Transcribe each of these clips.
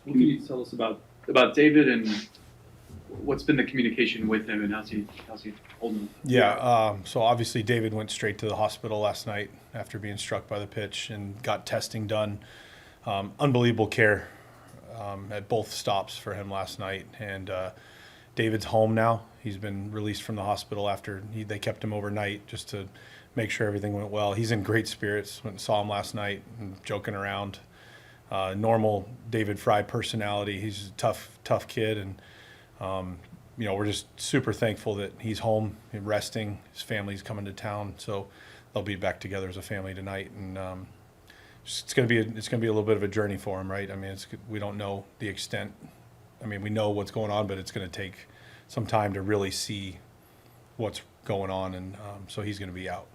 What can you tell us about David and what's been the communication with him and how's he holding up? Yeah, so obviously David went straight to the hospital last night after being struck by the pitch and got testing done. Unbelievable care at both stops for him last night. And David's home now. He's been released from the hospital after they kept him overnight just to make sure everything went well. He's in great spirits. Went and saw him last night and joking around. Normal David Fry personality. He's a tough kid, and we're just super thankful that he's home and resting. His family's coming to town, so they'll be back together as a family tonight. And it's gonna be a little bit of a journey for him, right? I mean, we don't know the extent. I mean, we know what's going on, but it's going to take some time to really see what's going on, and so he's going to be out.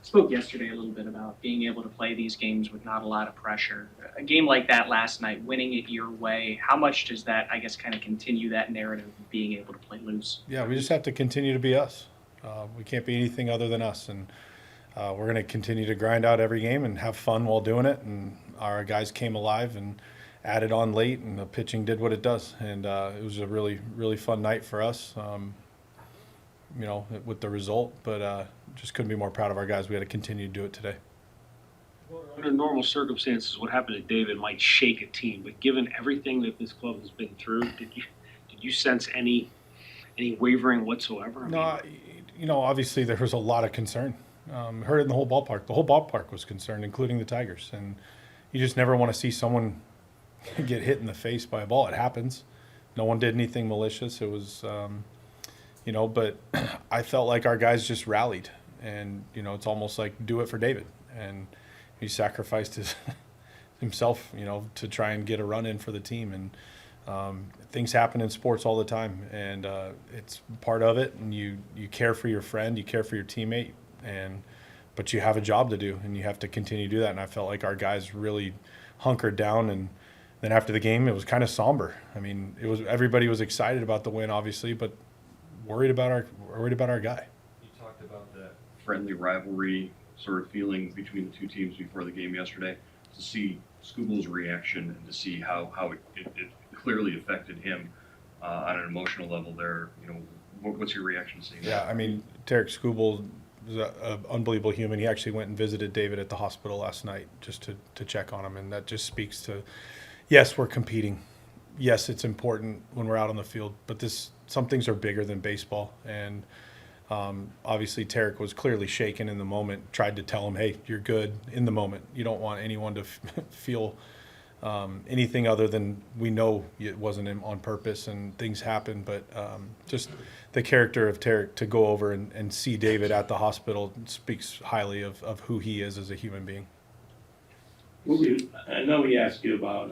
Spoke yesterday a little bit about being able to play these games with not a lot of pressure. A game like that last night, winning it your way, how much does that, I guess, kind of continue that narrative of being able to play loose? Yeah, we just have to continue to be us. We can't be anything other than us, and we're going to continue to grind out every game and have fun while doing it. And our guys came alive and added on late, and the pitching did what it does. And it was a really, really fun night for us, with the result. But just couldn't be more proud of our guys. We had to continue to do it today. Under normal circumstances, what happened to David might shake a team. But given everything that this club has been through, did you sense any wavering whatsoever? Obviously there was a lot of concern. Heard it in the whole ballpark. The whole ballpark was concerned, including the Tigers. And you just never want to see someone get hit in the face by a ball. It happens. No one did anything malicious. It was, but I felt like our guys just rallied. And, it's almost like do it for David. And he sacrificed himself, to try and get a run in for the team. And things happen in sports all the time. And it's part of it. And you care for your friend. You care for your teammate. But you have a job to do, and you have to continue to do that. And I felt like our guys really hunkered down, and then after the game, it was kind of somber. I mean, everybody was excited about the win, obviously, but worried about our guy. You talked about that friendly rivalry sort of feeling between the two teams before the game yesterday. To see Scooble's reaction and to see how it clearly affected him on an emotional level there, what's your reaction to seeing that? Yeah, I mean, Tarek Scooble was an unbelievable human. He actually went and visited David at the hospital last night just to check on him, and that just speaks to, yes, we're competing. Yes, it's important when we're out on the field, but some things are bigger than baseball. And obviously Tarek was clearly shaken in the moment, tried to tell him, hey, you're good in the moment. You don't want anyone to feel anything other than we know it wasn't on purpose and things happen. But just the character of Tarek to go over and see David at the hospital speaks highly of who he is as a human being. I know we asked you about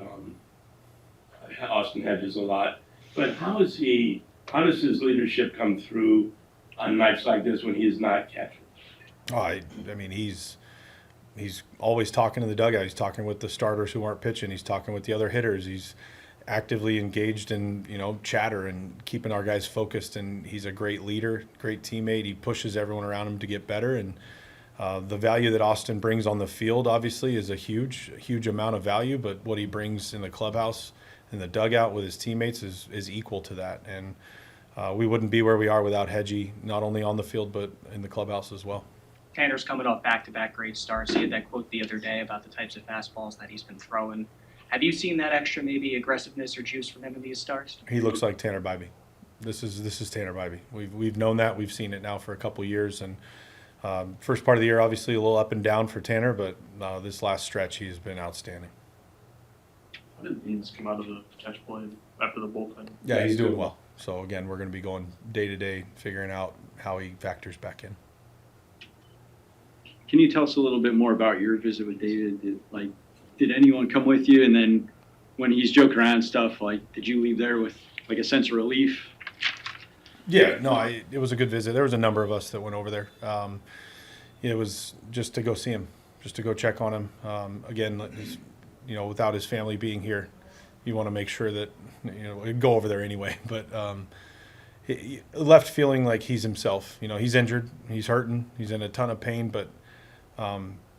Austin Hedges a lot, but how does his leadership come through on nights like this when he is not catching? Oh, I mean, he's always talking in the dugout. He's talking with the starters who aren't pitching. He's talking with the other hitters. He's actively engaged in, chatter and keeping our guys focused. And he's a great leader, great teammate. He pushes everyone around him to get better. And the value that Austin brings on the field, obviously, is a huge amount of value. But what he brings in the clubhouse, in the dugout with his teammates is equal to that. And we wouldn't be where we are without Hedgie, not only on the field but in the clubhouse as well. Tanner's coming off back-to-back great starts. He had that quote the other day about the types of fastballs that he's been throwing. Have you seen that extra maybe aggressiveness or juice from him in these starts? He looks like Tanner Bybee. This is Tanner Bybee. We've known that. We've seen it now for a couple of years. And first part of the year, obviously a little up and down for Tanner, but this last stretch he has been outstanding. How did Deans come out of the catch play after the bullpen? Yeah, he's doing well. So again, we're going to be going day to day, figuring out how he factors back in. Can you tell us a little bit more about your visit with David? Did anyone come with you? And then when he's joking around and stuff, did you leave there with a sense of relief? Yeah, no, it was a good visit. There was a number of us that went over there. It was just to go see him, just to go check on him. Again, without his family being here, you want to make sure that, go over there anyway. But he left feeling like he's himself. He's injured, he's hurting, he's in a ton of pain. But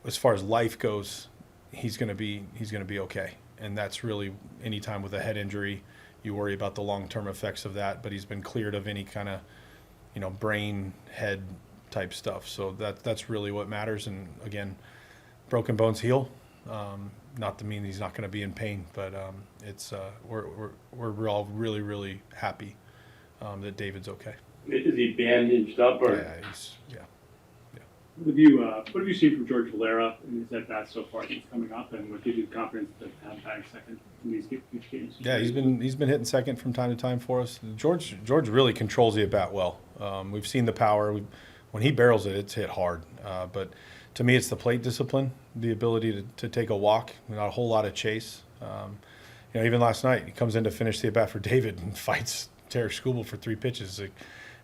as far as life goes, he's gonna be okay. and that's really anytime with a head injury, you worry about the long-term effects of that. But he's been cleared of any kind of, brain, head type stuff. So that's really what matters. And again, broken bones heal. Not to mean he's not going to be in pain, but it's we're all really, really happy that David's okay. Is he bandaged up or? Yeah. What have you seen from George Valera in his at-bats so far? He's coming up, and what gives you the confidence to have batting second in these huge games? Yeah, he's been hitting second from time to time for us. George really controls the at-bat well. We've seen the power. When he barrels it, it's hit hard. But to me, it's the plate discipline, the ability to take a walk, not a whole lot of chase. Even last night, he comes in to finish the at-bat for David and fights Tarek Skubal for 3 pitches. Like,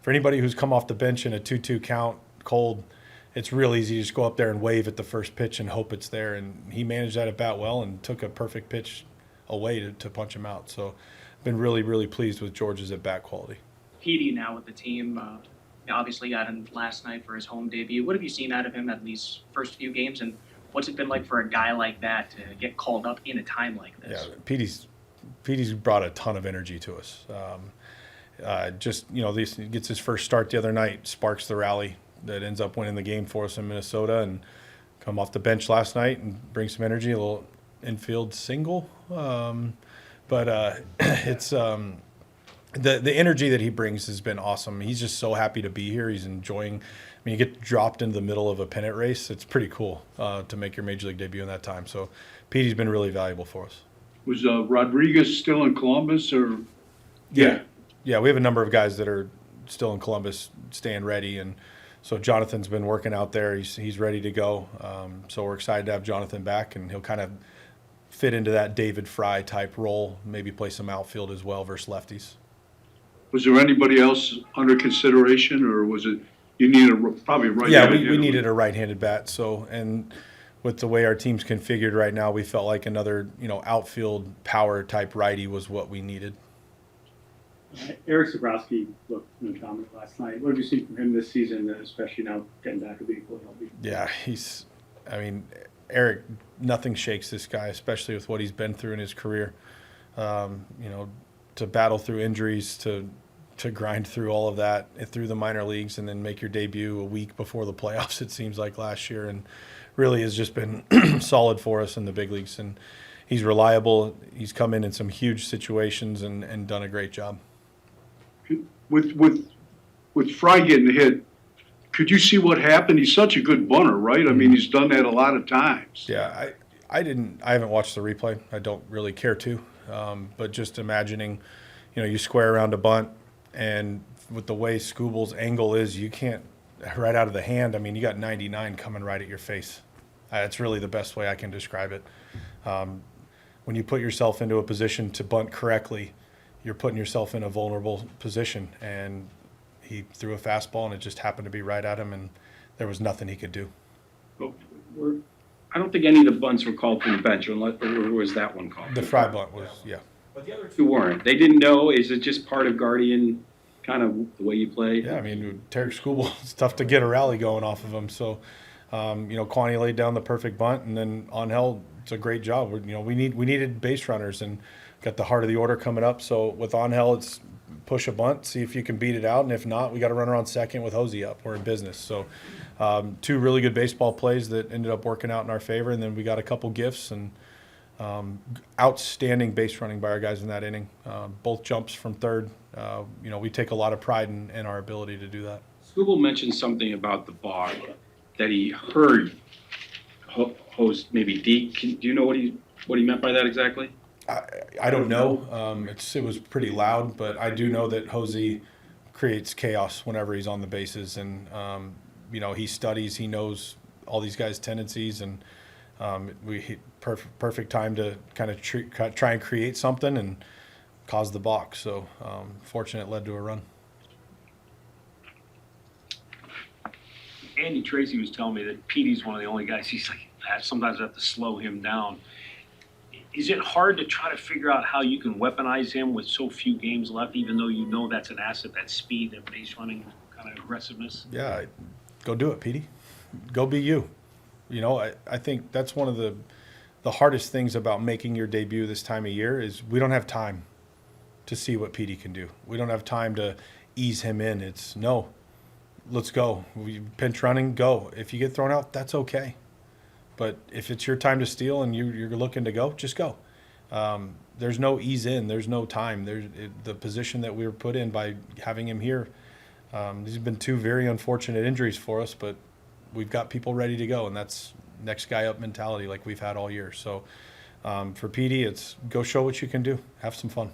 for anybody who's come off the bench in a 2-2 count, cold, it's real easy to just go up there and wave at the first pitch and hope it's there. And he managed that at bat well and took a perfect pitch away to punch him out. So I've been really, really pleased with George's at bat quality. Petey now with the team, obviously got him last night for his home debut. What have you seen out of him at these first few games, and what's it been like for a guy like that to get called up in a time like this? Yeah, Petey's brought a ton of energy to us. He gets his first start the other night, sparks the rally that ends up winning the game for us in Minnesota, and come off the bench last night and bring some energy, a little infield single. It's the energy that he brings has been awesome. He's just so happy to be here. He's enjoying. You get dropped into the middle of a pennant race. It's pretty cool to make your major league debut in that time. So Petey's been really valuable for us. Was Rodriguez still in Columbus, or? Yeah, we have a number of guys that are still in Columbus, staying ready, and so Jonathan's been working out there. He's ready to go. So we're excited to have Jonathan back, and he'll kind of fit into that David Fry type role, maybe play some outfield as well versus lefties. Was there anybody else under consideration, or was it you needed probably right? Yeah, we needed a right-handed bat. So, and with the way our team's configured right now, we felt like another outfield power type righty was what we needed. Eric Zabrowski looked dominant last night. What have you seen from him this season, especially now getting back to being fully healthy? Yeah, Eric, nothing shakes this guy, especially with what he's been through in his career. To battle through injuries, to grind through all of that through the minor leagues, and then make your debut a week before the playoffs, it seems like last year, and really has just been solid for us in the big leagues. And he's reliable. He's come in some huge situations and done a great job. With Fry getting hit, could you see what happened? He's such a good bunter, right? I mean, he's done that a lot of times. Yeah, I haven't watched the replay. I don't really care to. But just imagining, you square around a bunt, and with the way Skubal's angle is, you can't right out of the hand. You got 99 coming right at your face. It's really the best way I can describe it. When you put yourself into a position to bunt correctly, you're putting yourself in a vulnerable position, and he threw a fastball and it just happened to be right at him, and there was nothing he could do. I don't think any of the bunts were called from the bench, or was that one called? The Fry bunt was, yeah. But the other two weren't. They didn't know. Is it just part of Guardian, kind of the way you play? Yeah, Tarek Skubal, it's tough to get a rally going off of him. So, Kwani laid down the perfect bunt, and then Angel, it's a great job. We needed base runners, and got the heart of the order coming up. So with Angel, it's push a bunt, see if you can beat it out, and if not, we got to run around second with Hosey up. We're in business. So 2 really good baseball plays that ended up working out in our favor, and then we got a couple gifts and outstanding base running by our guys in that inning. Both jumps from third. We take a lot of pride in our ability to do that. Skubal mentioned something about the bar that he heard host maybe Deke. Do you know what he meant by that exactly? I don't know. It was pretty loud, but I do know that Hosey creates chaos whenever he's on the bases, and he studies, he knows all these guys' tendencies, and perfect time to kind of try and create something and cause the balk. So fortunate led to a run. Andy Tracy was telling me that Petey's one of the only guys, he's like, sometimes I have to slow him down. Is it hard to try to figure out how you can weaponize him with so few games left, even though that's an asset, that speed, that base running kind of aggressiveness? Yeah, go do it, Petey. Go be you. I think that's one of the the hardest things about making your debut this time of year is we don't have time to see what Petey can do. We don't have time to ease him in. It's no, let's go. We pinch running, go. If you get thrown out, that's okay. But if it's your time to steal and you're looking to go, just go. There's no ease in. There's no time. The position that we were put in by having him here. These have been two very unfortunate injuries for us, but we've got people ready to go, and that's next guy up mentality like we've had all year. So for Petey, it's go show what you can do. Have some fun.